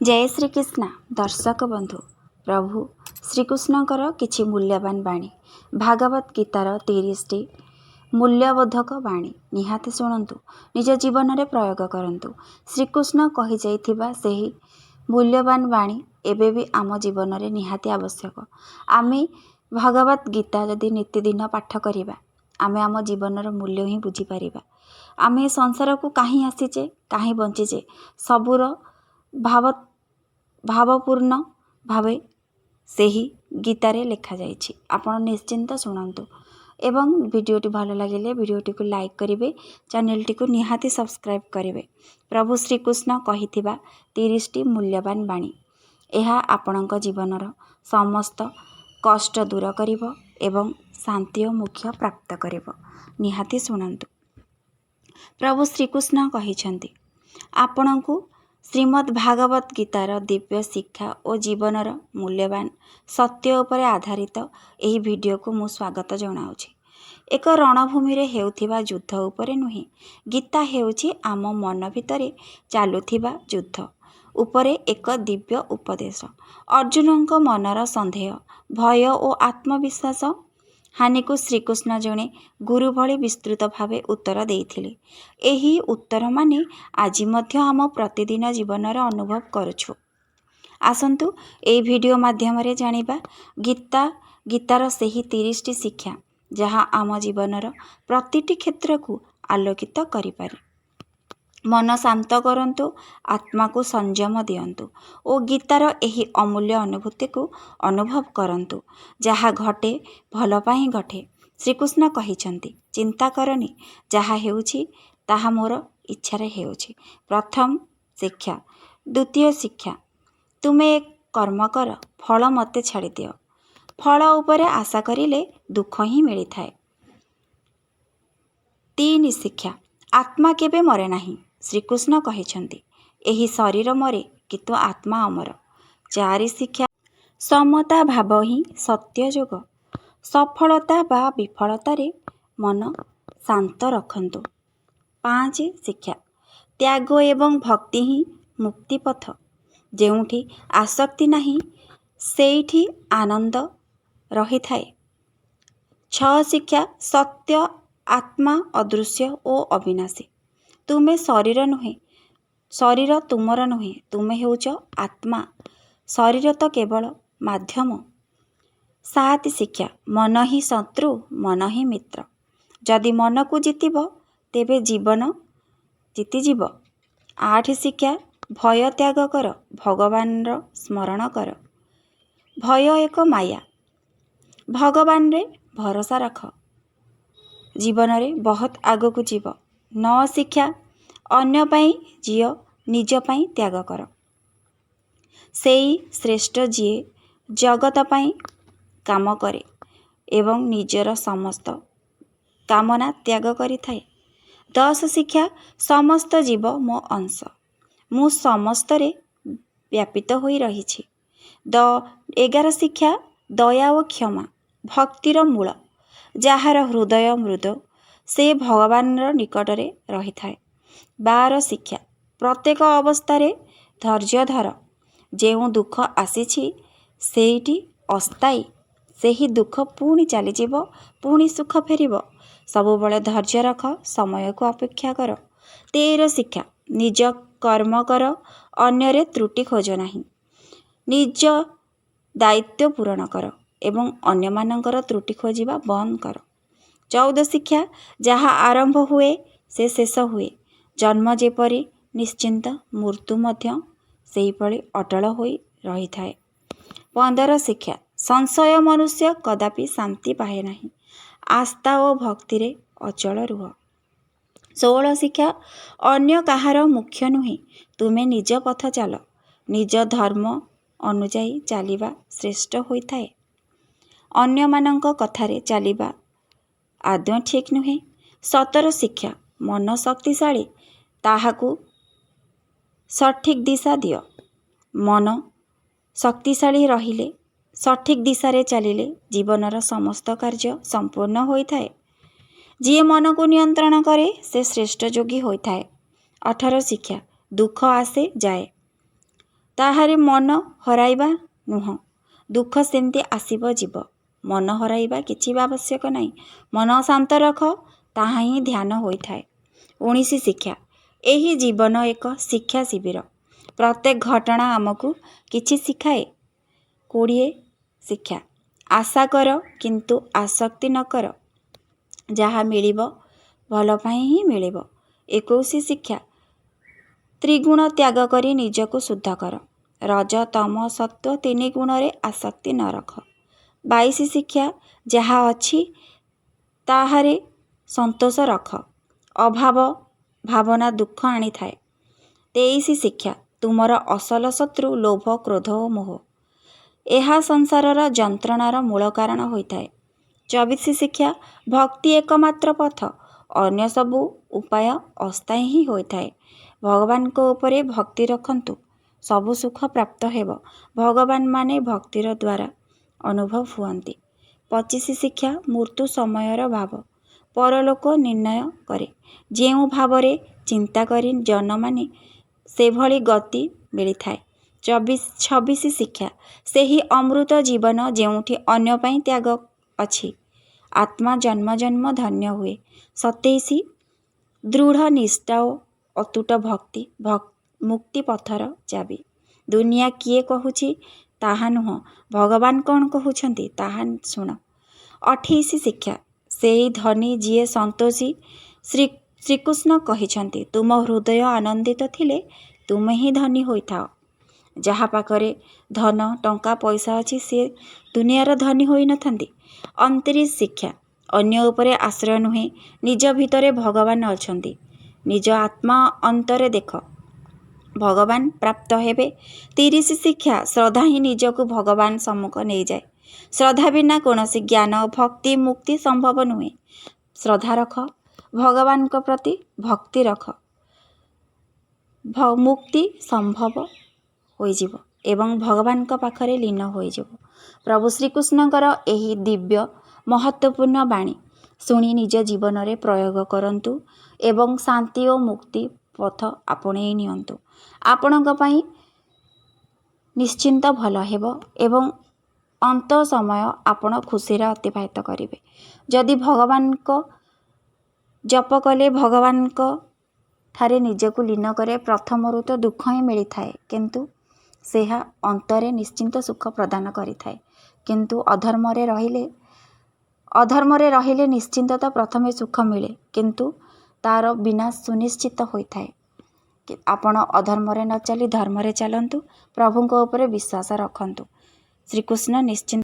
जय श्रीकृष्ण दर्शक बंधु प्रभु श्रीकृष्णकर किछि मूल्यवान बाणी भागवत गीतार 30टी मूल्यबोधक बाणी निहाती शुणु निज जीवन में प्रयोग करंतु। श्रीकृष्ण कही जाइथिबा सेही मूल्यवान बाणी एबे भी आम जीवन में निहाती आवश्यक। आमे भागवत गीता जदि नित्यदिन पाठ करिबा आमे आम जीवन मूल्य ही बुझी पारिबा। आमे संसार को काहीं आसीचे काहीं बंचीचे सबुर भावपूर्ण भावे सेही गीतारे लिखा जाइछि। आपण निश्चिंत शुणु एवं वीडियोटी भल लगे वीडियोटी को लाइक करेंगे, चैनलटी को निहाती सब्सक्राइब करेंगे। प्रभु श्रीकृष्ण कहिथिबा 30टी मूल्यवान बाणी यह आपणक जीवनर समस्त कष्ट दूर करिवो एवं शांति और मोक्ष प्राप्त करिवो। निहाती शुणु प्रभु श्रीकृष्ण कहिछन्ति आपणकु श्रीमद् भागवत गीतार दिव्य शिक्षा और जीवनर मूल्यवान सत्य उपर आधारित यही वीडियो को मु स्वागत जनाऊँगी। एक रणभूमि रे हेउथिबा युद्ध उपरे नुहे, गीता हेउछि आम मन भितरे चालुथिबा युद्ध उपरे एक दिव्य उपदेश। अर्जुनक मनर संदेह भय और आत्मविश्वास हानि को श्रीकृष्ण जड़े गुरु भली विस्तृत भावे उत्तर देइथिले। एही उत्तर माने आजि मध्य आम प्रतिदिन जीवन अनुभव करुछु। आसंतु ए वीडियो माध्यम रे जानिबा गीतार सेही 30टी शिक्षा जहाँ आम जीवनर प्रतिटी क्षेत्र को आलोकित करि पारे। मन शांत करंतु, आत्मा को संयम दियंतु और गीतार एही अमूल्य अनुभूति को अनुभव करंतु। जहा घटे भल पाई घटे। श्रीकृष्ण कहिछन्ति चिंता करनी, जहा हेउछि ताहा मोर इच्छारे हेउछि। प्रथम शिक्षा। द्वितीय शिक्षा, तुमे एक कर्म कर, फल मते छाड़ी दियो। फल उपरे आशा करिले दुख ही मिली थाए। 3 शिक्षा, आत्मा केबे मरे नाही। श्रीकृष्ण कहिछन्ति एही शरीर मरे किंतु आत्मा अमर। 4 शिक्षा, समता भाव ही सत्य जोग। सफलता बा विफलतारे मन शांत रखंतु। 5 शिक्षा, त्याग एवं भक्ति ही मुक्ति पथ। जेउठी आसक्ति नहीं सेठी आनंद रही थाए। 6 शिक्षा, सत्य आत्मा अदृश्य और अविनाशी। तुमे शरीर नुहे, शरीर तुमर नुहे, तुमे हेउच आत्मा, शरीर तो केवल माध्यम। 7 शिक्षा, मन ही शत्रु मन ही मित्र। जदि मन को जीतिब तेबे जीवन जीतिजीव। 8 शिक्षा, भय त्याग कर, भगवान रो स्मरण कर। भय एक माया, भगवान रे भरोसा रख, जीवन रे बहुत आग को जीव। 9 शिक्षा, अन्य पाई जियो, निज पाई त्याग कर। सेई श्रेष्ठ जिए जगत पाई काम करे एवं निजर समस्त कामना त्याग करि थाए। 10 शिक्षा, समस्त जीव मो अंश, मु समस्तरे व्यापित होई रहिछि। 11 शिक्षा, दया और क्षमा भक्तिर मूल। जाहार हृदय मृदु से भगवान निकटरे रही थाए। 12 शिक्षा, प्रत्येक अवस्थारे धैर्य धर। जेउ दुख आसीछि सेठी अस्थायी, सेही दुख पुणी चलीजिव, पुणी सुख फेरिब। सबुबले धैर्य रख, समय को अपेक्षा कर। 13 शिक्षा, निज कर्म कर, अन्यरे त्रुटि खोज नहीं। निज दायित्व पूरण कर एवं अन्य मानकर त्रुटि खोजिबा बंद कर। 14 शिक्षा, जहाँ आरंभ हुए से शेष हुए। जन्म जेपरि निश्चिंत, मृत्यु मध्य सेहीपरि अटल होई रही थाए। 15 शिक्षा, संशय मनुष्य कदापि शांति पाए नहीं। आस्था और भक्ति रे अचल रुह। 16 शिक्षा, अन्य काहार मुख्य नुहे, तुमे निज पथ चाल। निज धर्म अनुजाई चलिबा श्रेष्ठ होइथाए। अन्य मानंक कथारे चलिबा आदौ ठीक नुहे। 17 शिक्षा, मन शक्तिशाली, ताहाकू सठिक दिशा दियो। मन शक्तिशाली रहिले सठिक दिशारे चलिले जीवनर समस्त कार्य संपूर्ण होइथाए। जी मन को नियंत्रण करे से श्रेष्ठ योगी होइथाए। 18 शिक्षा, दुख आसे जाए, ତାହାରେ ମନ ହରାଇବା ନୁହଁ। ଦୁଃଖ ସେମିତି ଆସିବ ଯିବ। ମନ ହରାଇବା କିଛି ବି ଆବଶ୍ୟକ ନାହିଁ। ମନ ଶାନ୍ତ ରଖ, ତାହା ହିଁ ଧ୍ୟାନ ହୋଇଥାଏ। 19 ଶିକ୍ଷା। ଏହି ଜୀବନ ଏକ ଶିକ୍ଷା ଶିବିର। ପ୍ରତ୍ୟେକ ଘଟଣା ଆମକୁ କିଛି ଶିଖାଏ। 20 ଶିକ୍ଷା। ଆଶା କର କିନ୍ତୁ ଆସକ୍ତି ନ କର। ଯାହା ମିଳିବ ଭଲ ପାଇଁ ହିଁ ମିଳିବ। 21 ଶିକ୍ଷା। ତ୍ରିଗୁଣ ତ୍ୟାଗ କରି ନିଜକୁ ଶୁଦ୍ଧ କର। ରଜ ତମ ସତ୍ତ୍ୱ 3 ଗୁଣରେ ଆସକ୍ତି ନ ରଖ। 22 ଶିକ୍ଷା। ଯାହା ଅଛି ତାହାରେ ସନ୍ତୋଷ ରଖ। ଅଭାବ ଭାବନା ଦୁଃଖ ଆଣିଥାଏ। 23 ଶିକ୍ଷା। ତୁମର ଅସଲ ଶତ୍ରୁ ଲୋଭ, କ୍ରୋଧ ଓ ମୋହ। ଏହା ସଂସାରର ଯନ୍ତ୍ରଣାର ମୂଳ କାରଣ ହୋଇଥାଏ। 24 ଶିକ୍ଷା। ଭକ୍ତି એકમાત્ર ପଥ। ଅନ୍ୟ ସବୁ ଉପାୟ ଅସ୍ଥାୟୀ ହିଁ ହୋଇଥାଏ। ଭଗବାନଙ୍କ ଉପରେ ଭକ୍ତି ରଖନ୍ତୁ, ସବୁ ସୁଖ ପ୍ରାପ୍ତ ହେବ। ଭଗବାନ ମାନେ ଭକ୍ତିର ଦ୍ୱାରା ଅନୁଭବ ହୁଅନ୍ତି। 25 ଶିକ୍ଷା। ମୃତ୍ୟୁ ସମୟର ଭାବ ପରଲୋକ ନିର୍ଣ୍ଣୟ କରେ। ଯେଉଁ ଭାବରେ ଚିନ୍ତା କରି ଜନମାନେ ସେଭଳି ଗତି ମିଳିଥାଏ। 26 ଶିକ୍ଷା। ସେହି ଅମୃତ ଜୀବନ ଯେଉଁଠି ଅନ୍ୟ ପାଇଁ ତ୍ୟାଗ ଅଛି, ଆତ୍ମା ଜନ୍ମ ଜନ୍ମ ଧନ୍ୟ ହୁଏ। 27 ଦୃଢ଼ ନିଷ୍ଠା ଓ ଅତୁଟ ଭକ୍ତି ମୁକ୍ତି ପଥର ଚାବି। ଦୁନିଆ କିଏ କହୁଛି ତାହା ନୁହଁ, ଭଗବାନ କ'ଣ କହୁଛନ୍ତି ତାହା ଶୁଣ। 28 ଶିକ୍ଷା। ସେହି ଧନୀ ଯିଏ ସନ୍ତୋଷୀ। ଶ୍ରୀକୃଷ୍ଣ କହିଛନ୍ତି, ତୁମ ହୃଦୟ ଆନନ୍ଦିତ ଥିଲେ ତୁମେ ହିଁ ଧନୀ ହୋଇଥାଅ। ଯାହା ପାଖରେ ଧନ ଟଙ୍କା ପଇସା ଅଛି ସେ ଦୁନିଆର ଧନୀ ହୋଇନଥାନ୍ତି। 29 ଶିକ୍ଷା। ଅନ୍ୟ ଉପରେ ଆଶ୍ରୟ ନୁହେଁ, ନିଜ ଭିତରେ ଭଗବାନ ଅଛନ୍ତି। ନିଜ ଆତ୍ମା ଅନ୍ତରେ ଦେଖ, ଭଗବାନ ପ୍ରାପ୍ତ ହେବେ। 30 ଶିକ୍ଷା। ଶ୍ରଦ୍ଧା ହିଁ ନିଜକୁ ଭଗବାନ ସମ୍ମୁଖ ନେଇଯାଏ। ଶ୍ରଦ୍ଧା ବିନା କୌଣସି ଜ୍ଞାନ, ଭକ୍ତି, ମୁକ୍ତି ସମ୍ଭବ ନୁହେଁ। ଶ୍ରଦ୍ଧା ରଖ, ଭଗବାନଙ୍କ ପ୍ରତି ଭକ୍ତି ରଖ, ମୁକ୍ତି ସମ୍ଭବ ହୋଇଯିବ ଏବଂ ଭଗବାନଙ୍କ ପାଖରେ ଲୀନ ହୋଇଯିବ। ପ୍ରଭୁ ଶ୍ରୀକୃଷ୍ଣଙ୍କର ଏହି ଦିବ୍ୟ ମହତ୍ତ୍ୱପୂର୍ଣ୍ଣ ବାଣୀ ଶୁଣି ନିଜ ଜୀବନରେ ପ୍ରୟୋଗ କରନ୍ତୁ ଏବଂ ଶାନ୍ତି ଓ ମୁକ୍ତି ପଥ ଆପଣେଇ ନିଅନ୍ତୁ। ଆପଣଙ୍କ ପାଇଁ ନିଶ୍ଚିନ୍ତ ଭଲ ହେବ ଏବଂ ଅନ୍ତ ସମୟ ଆପଣ ଖୁସିରେ ଅତିବାହିତ କରିବେ। ଯଦି ଭଗବାନଙ୍କ ଜପ କଲେ, ଭଗବାନଙ୍କ ଠାରେ ନିଜକୁ ଲୀନ କରେ, ପ୍ରଥମରୁ ତ ଦୁଃଖ ହିଁ ମିଳିଥାଏ, କିନ୍ତୁ ସେହା ଅନ୍ତରେ ନିଶ୍ଚିନ୍ତ ସୁଖ ପ୍ରଦାନ କରିଥାଏ। କିନ୍ତୁ ଅଧର୍ମରେ ରହିଲେ ନିଶ୍ଚିନ୍ତ ତ ପ୍ରଥମେ ସୁଖ ମିଳେ, କିନ୍ତୁ ତାର ବିନାଶ ସୁନିଶ୍ଚିତ ହୋଇଥାଏ। ଆପଣ ଅଧର୍ମରେ ନ ଚାଲି ଧର୍ମରେ ଚାଲନ୍ତୁ, ପ୍ରଭୁଙ୍କ ଉପରେ ବିଶ୍ୱାସ ରଖନ୍ତୁ। ଶ୍ରୀକୃଷ୍ଣ ନିଶ୍ଚିନ୍ତ